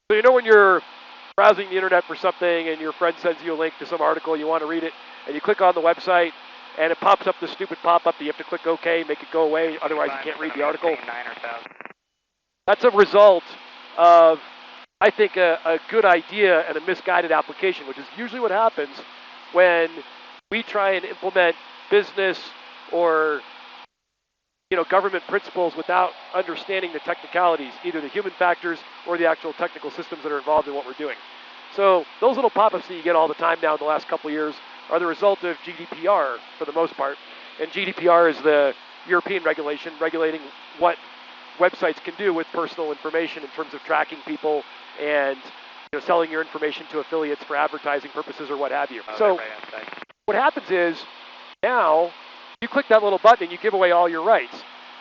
So you know when you're browsing the internet for something and your friend sends you a link to some article, you want to read it, and you click on the website, and it pops up this stupid pop-up that you have to click OK, make it go away, otherwise you can't read the article. That's a result of, I think, a good idea and a misguided application, which is usually what happens when we try and implement business or government principles without understanding the technicalities, either the human factors or the actual technical systems that are involved in what we're doing. So those little pop-ups that you get all the time now in the last couple of years are the result of GDPR for the most part. And GDPR is the European regulation regulating what websites can do with personal information in terms of tracking people and selling your information to affiliates for advertising purposes or what have you. So what happens is now you click that little button and you give away all your rights.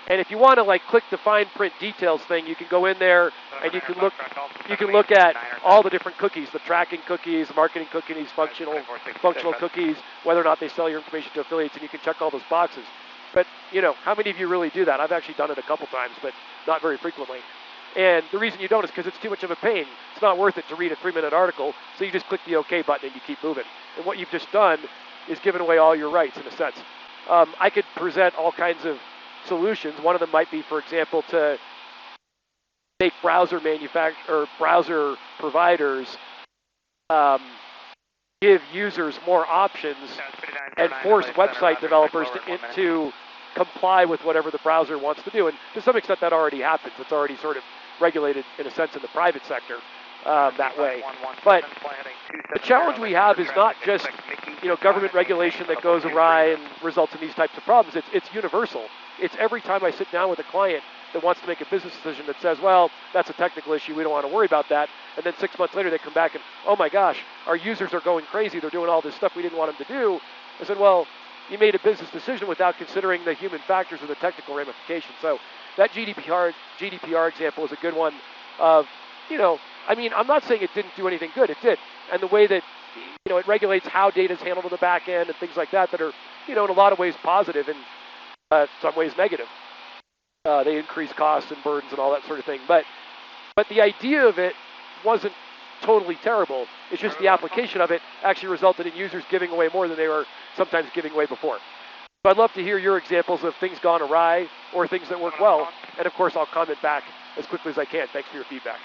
And if you want to click the fine print details thing, you can go in there and you can look at all the different cookies, the tracking cookies, marketing cookies, functional cookies, whether or not they sell your information to affiliates, and you can check all those boxes. But how many of you really do that? I've actually done it a couple times, but not very frequently. And the reason you don't is because it's too much of a pain. It's not worth it to read a 3-minute article, so you just click the OK button and you keep moving. And what you've just done is given away all your rights in a sense. I could present all kinds of solutions. One of them might be, for example, to make browser providers give users more options and force website developers to comply with whatever the browser wants to do. And to some extent, that already happens. It's already sort of regulated, in a sense, in the private sector that way. But the challenge we have is not just government regulation that goes awry and results in these types of problems. It's universal. It's every time I sit down with a client that wants to make a business decision that says, well, that's a technical issue, we don't want to worry about that. And then 6 months later they come back and, oh my gosh, our users are going crazy, they're doing all this stuff we didn't want them to do. I said, well, you made a business decision without considering the human factors or the technical ramifications. So that GDPR example is a good one of, I'm not saying it didn't do anything good, it did. And the way that, it regulates how data is handled on the back end and things like that are, in a lot of ways positive and some ways negative. They increase costs and burdens and all that sort of thing. But the idea of it wasn't totally terrible. It's just the application of it actually resulted in users giving away more than they were sometimes giving away before. So I'd love to hear your examples of things gone awry or things that work well. And of course, I'll comment back as quickly as I can. Thanks for your feedback.